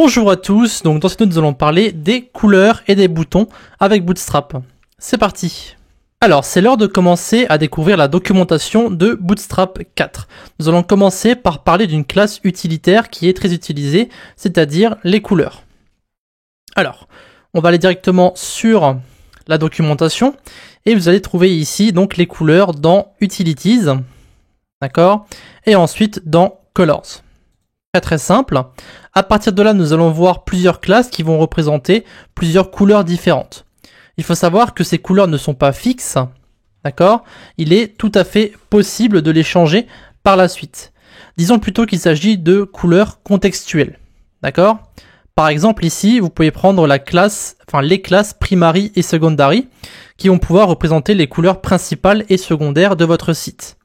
Bonjour à tous, donc dans cette vidéo nous allons parler des couleurs et des boutons avec Bootstrap. C'est parti. Alors c'est l'heure de commencer à découvrir la documentation de Bootstrap 4. Nous allons commencer par parler d'une classe utilitaire qui est très utilisée, c'est-à-dire les couleurs. Alors, on va aller directement sur la documentation et vous allez trouver ici donc les couleurs dans Utilities, d'accord, et ensuite dans Colors. Très simple. À partir de là, nous allons voir plusieurs classes qui vont représenter plusieurs couleurs différentes. Il faut savoir que ces couleurs ne sont pas fixes, d'accord? Il est tout à fait possible de les changer par la suite. Disons plutôt qu'il s'agit de couleurs contextuelles, d'accord? Par exemple ici, vous pouvez prendre la classe, les classes primary et secondary qui vont pouvoir représenter les couleurs principales et secondaires de votre site.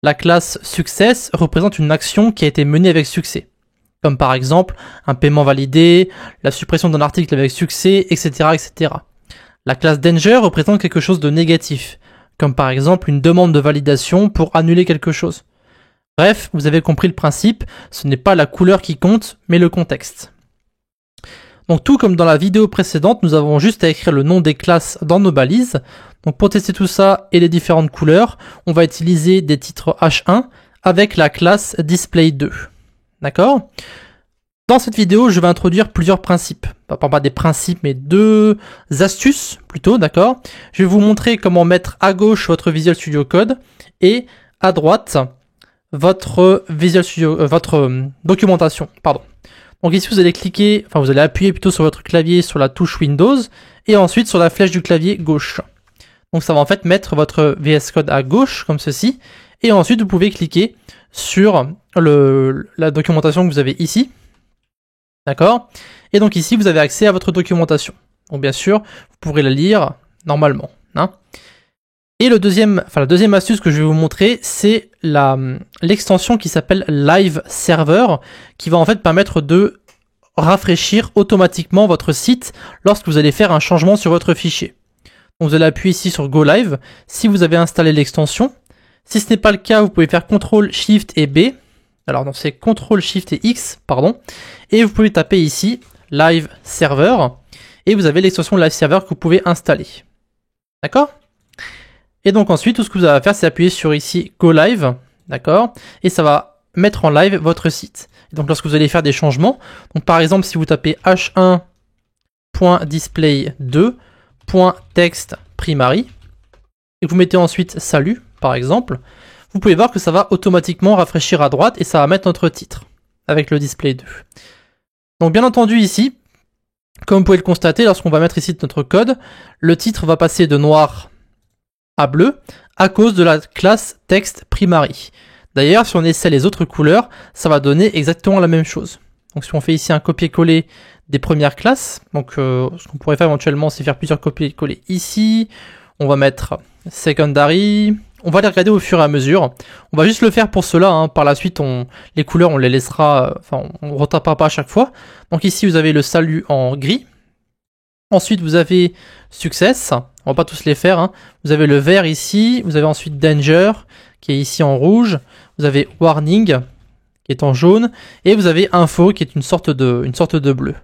La classe Success représente une action qui a été menée avec succès, comme par exemple un paiement validé, la suppression d'un article avec succès, etc., etc. La classe Danger représente quelque chose de négatif, comme par exemple une demande de validation pour annuler quelque chose. Bref, vous avez compris le principe, ce n'est pas la couleur qui compte, mais le contexte. Donc tout comme dans la vidéo précédente, nous avons juste à écrire le nom des classes dans nos balises. Donc pour tester tout ça et les différentes couleurs, on va utiliser des titres H1 avec la classe Display2. D'accord ? Dans cette vidéo, je vais introduire plusieurs principes. Pas des principes, mais deux astuces plutôt, d'accord ? Je vais vous montrer comment mettre à gauche votre Visual Studio Code et à droite votre documentation, pardon. Donc ici, vous allez cliquer, vous allez appuyer plutôt sur votre clavier sur la touche Windows et ensuite sur la flèche du clavier gauche. Donc ça va en fait mettre votre VS Code à gauche comme ceci et ensuite vous pouvez cliquer sur la documentation que vous avez ici. D'accord? Et donc ici, vous avez accès à votre documentation. Donc bien sûr, vous pourrez la lire normalement, hein. Et la deuxième astuce que je vais vous montrer, c'est l'extension qui s'appelle Live Server, qui va en fait permettre de rafraîchir automatiquement votre site lorsque vous allez faire un changement sur votre fichier. Donc vous allez appuyer ici sur Go Live si vous avez installé l'extension. Si ce n'est pas le cas, vous pouvez faire CTRL SHIFT et B. Alors non, c'est CTRL SHIFT et X, pardon. Et vous pouvez taper ici Live Server et vous avez l'extension Live Server que vous pouvez installer. D'accord ? Et donc ensuite, tout ce que vous avez à faire, c'est appuyer sur ici Go Live, d'accord? Et ça va mettre en live votre site. Et donc lorsque vous allez faire des changements, donc par exemple, si vous tapez h1.display2.textPrimary et que vous mettez ensuite salut, par exemple, vous pouvez voir que ça va automatiquement rafraîchir à droite et ça va mettre notre titre avec le display 2. Donc bien entendu ici, comme vous pouvez le constater, lorsqu'on va mettre ici notre code, le titre va passer de noir à bleu à cause de la classe textPrimary. D'ailleurs, si on essaie les autres couleurs, ça va donner exactement la même chose. Donc si on fait ici un copier-coller des premières classes, donc ce qu'on pourrait faire éventuellement, c'est faire plusieurs copier-coller ici. On va mettre secondary. On va les regarder au fur et à mesure. On va juste le faire pour cela, hein. Par la suite, les couleurs, on les laissera, on ne retapera pas à chaque fois. Donc ici, vous avez le salut en gris. Ensuite, vous avez Success. On va pas tous les faire, hein. Vous avez le vert ici. Vous avez ensuite Danger, qui est ici en rouge. Vous avez Warning, qui est en jaune. Et vous avez Info, qui est une sorte de bleu.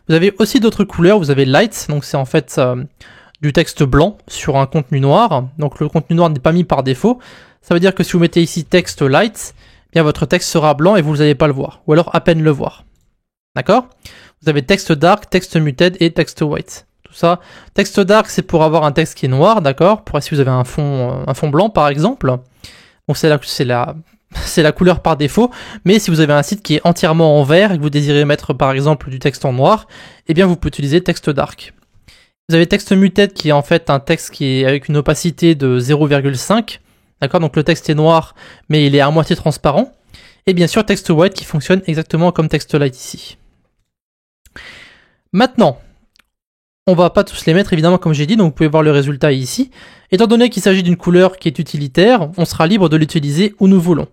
Vous avez aussi d'autres couleurs. Vous avez Light, donc c'est en fait du texte blanc sur un contenu noir. Donc le contenu noir n'est pas mis par défaut. Ça veut dire que si vous mettez ici texte light, eh bien votre texte sera blanc et vous n'allez pas le voir. Ou alors à peine le voir. D'accord ? Vous avez texte dark, texte muted et texte white. Tout ça. Texte dark, c'est pour avoir un texte qui est noir, d'accord ? Pour si vous avez un fond blanc par exemple. Donc c'est la couleur par défaut. Mais si vous avez un site qui est entièrement en vert et que vous désirez mettre par exemple du texte en noir, eh bien vous pouvez utiliser texte dark. Vous avez texte muted qui est en fait un texte qui est avec une opacité de 0,5. D'accord ? Donc le texte est noir, mais il est à moitié transparent. Et bien sûr, texte white qui fonctionne exactement comme texte light ici. Maintenant, on va pas tous les mettre évidemment comme j'ai dit, donc vous pouvez voir le résultat ici. Étant donné qu'il s'agit d'une couleur qui est utilitaire, on sera libre de l'utiliser où nous voulons.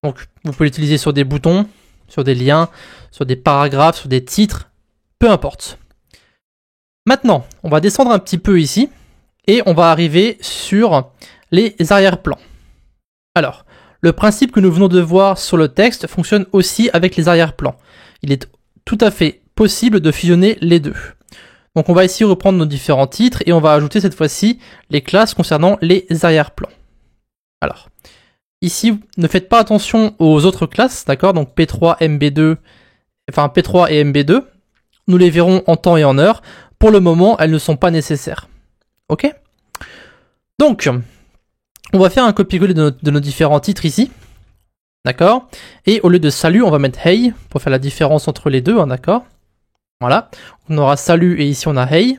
Donc vous pouvez l'utiliser sur des boutons, sur des liens, sur des paragraphes, sur des titres, peu importe. Maintenant, on va descendre un petit peu ici et on va arriver sur les arrière-plans. Alors, le principe que nous venons de voir sur le texte fonctionne aussi avec les arrière-plans. Il est tout à fait possible de fusionner les deux. Donc on va ici reprendre nos différents titres et on va ajouter cette fois-ci les classes concernant les arrière-plans. Alors, ici, ne faites pas attention aux autres classes, d'accord? Donc P3, MB2, enfin P3 et MB2, nous les verrons en temps et en heure. Pour le moment, elles ne sont pas nécessaires. Ok? Donc, on va faire un copier-coller de nos différents titres ici. D'accord? Et au lieu de salut, on va mettre hey pour faire la différence entre les deux, hein, d'accord? Voilà. On aura salut et ici on a hey.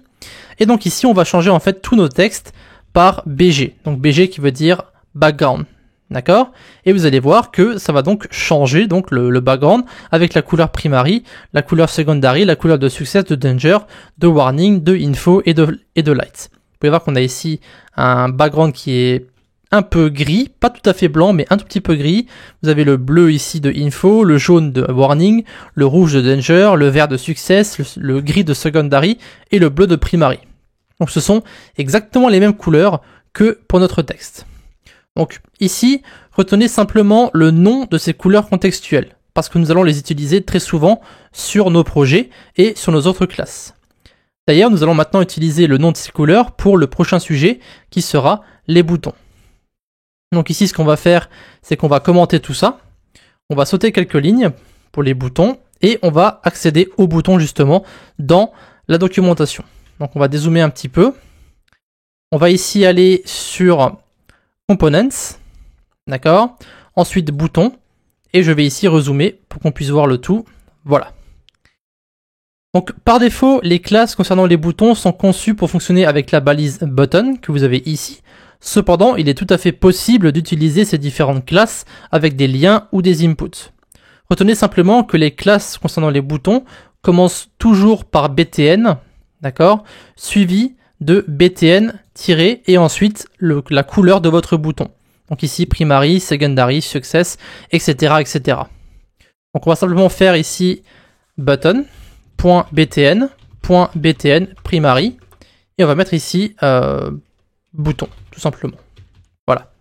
Et donc ici, on va changer en fait tous nos textes par BG. Donc BG qui veut dire background. D'accord? Et vous allez voir que ça va donc changer donc le background avec la couleur primary, la couleur secondary, la couleur de success, de danger, de warning, de info et de light. Vous pouvez voir qu'on a ici un background qui est un peu gris, pas tout à fait blanc, mais un tout petit peu gris. Vous avez le bleu ici de info, le jaune de warning, le rouge de danger, le vert de success, le gris de secondary et le bleu de primary. Donc ce sont exactement les mêmes couleurs que pour notre texte. Donc ici, retenez simplement le nom de ces couleurs contextuelles, parce que nous allons les utiliser très souvent sur nos projets et sur nos autres classes. D'ailleurs, nous allons maintenant utiliser le nom de ces couleurs pour le prochain sujet, qui sera les boutons. Donc ici, ce qu'on va faire, c'est qu'on va commenter tout ça. On va sauter quelques lignes pour les boutons, et on va accéder aux boutons justement dans la documentation. Donc on va dézoomer un petit peu. On va ici aller sur Components, d'accord. Ensuite boutons, et je vais ici rezoomer pour qu'on puisse voir le tout. Voilà. Donc par défaut, les classes concernant les boutons sont conçues pour fonctionner avec la balise button que vous avez ici. Cependant, il est tout à fait possible d'utiliser ces différentes classes avec des liens ou des inputs. Retenez simplement que les classes concernant les boutons commencent toujours par BTN, d'accord, suivi de BTN et ensuite la couleur de votre bouton. Donc ici primary, secondary, success, etc., etc. Donc on va simplement faire ici button.btn primary et on va mettre ici bouton, tout simplement. Voilà.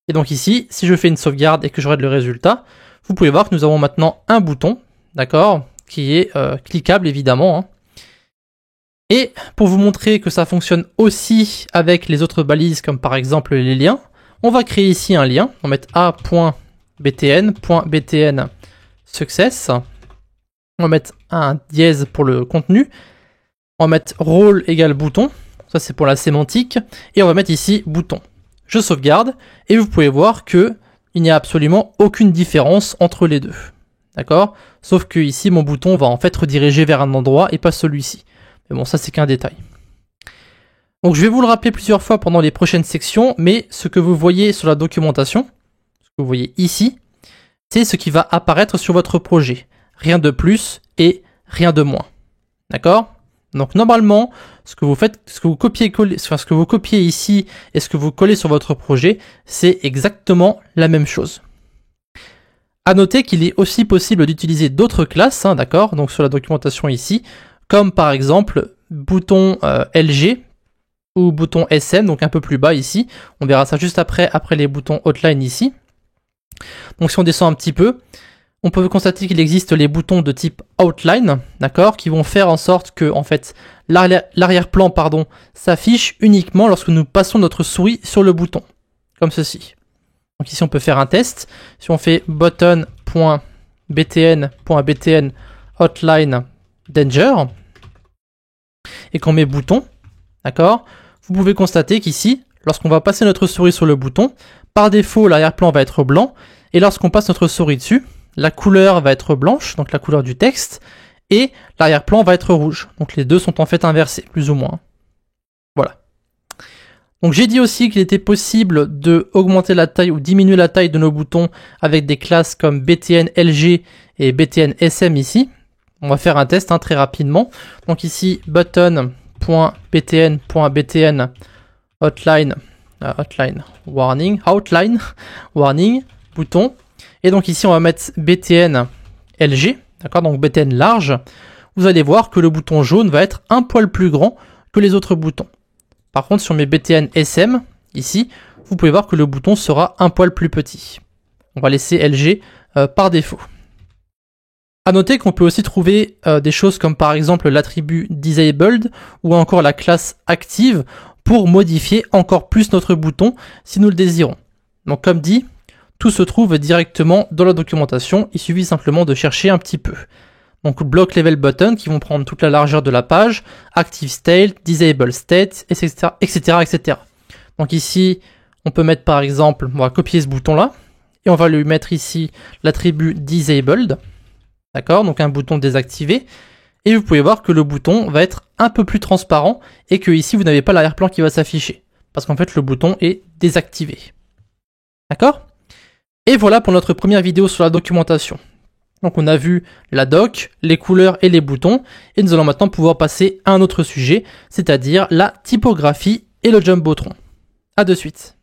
Et donc ici, si je fais une sauvegarde et que je regarde le résultat, vous pouvez voir que nous avons maintenant un bouton, d'accord, qui est cliquable évidemment, hein. Et pour vous montrer que ça fonctionne aussi avec les autres balises, comme par exemple les liens, on va créer ici un lien. On va mettre a.btn success. On va mettre un dièse pour le contenu. On va mettre role égale bouton. Ça c'est pour la sémantique. Et on va mettre ici bouton. Je sauvegarde et vous pouvez voir que il n'y a absolument aucune différence entre les deux. D'accord? Sauf que ici mon bouton va en fait rediriger vers un endroit et pas celui-ci. Mais bon, ça c'est qu'un détail. Donc je vais vous le rappeler plusieurs fois pendant les prochaines sections, mais ce que vous voyez sur la documentation, ce que vous voyez ici, c'est ce qui va apparaître sur votre projet. Rien de plus et rien de moins. D'accord? Donc normalement, ce que vous faites, ce que vous copiez ici et ce que vous collez sur votre projet, c'est exactement la même chose. À noter qu'il est aussi possible d'utiliser d'autres classes, hein, d'accord? Donc sur la documentation ici, comme par exemple bouton LG ou bouton SM, donc un peu plus bas ici. On verra ça juste après les boutons Outline ici. Donc si on descend un petit peu, on peut constater qu'il existe les boutons de type Outline, d'accord, qui vont faire en sorte que en fait l'arrière-plan s'affiche uniquement lorsque nous passons notre souris sur le bouton, comme ceci. Donc ici on peut faire un test. Si on fait button.btn outline danger et qu'on met bouton, d'accord, vous pouvez constater qu'ici, lorsqu'on va passer notre souris sur le bouton, par défaut l'arrière-plan va être blanc, et lorsqu'on passe notre souris dessus, la couleur va être blanche, donc la couleur du texte, et l'arrière-plan va être rouge. Donc les deux sont en fait inversés, plus ou moins. Voilà. Donc j'ai dit aussi qu'il était possible de augmenter la taille ou diminuer la taille de nos boutons avec des classes comme BTN LG et BTN SM ici. On va faire un test très rapidement. Donc ici, button.btn outline warning, bouton. Et donc ici, on va mettre BTN LG, d'accord, donc BTN large. Vous allez voir que le bouton jaune va être un poil plus grand que les autres boutons. Par contre, sur mes BTN SM, ici, vous pouvez voir que le bouton sera un poil plus petit. On va laisser LG par défaut. À noter qu'on peut aussi trouver des choses comme par exemple l'attribut disabled ou encore la classe active pour modifier encore plus notre bouton si nous le désirons. Donc comme dit, tout se trouve directement dans la documentation, il suffit simplement de chercher un petit peu. Donc block level button qui vont prendre toute la largeur de la page, active state, disable state, etc., etc. Donc ici, on peut mettre par exemple, on va copier ce bouton là, et on va lui mettre ici l'attribut disabled, d'accord, donc un bouton désactivé, et vous pouvez voir que le bouton va être un peu plus transparent, et que ici vous n'avez pas l'arrière-plan qui va s'afficher, parce qu'en fait le bouton est désactivé. D'accord? Et voilà pour notre première vidéo sur la documentation. Donc on a vu la doc, les couleurs et les boutons, et nous allons maintenant pouvoir passer à un autre sujet, c'est-à-dire la typographie et le Jumbotron. A de suite.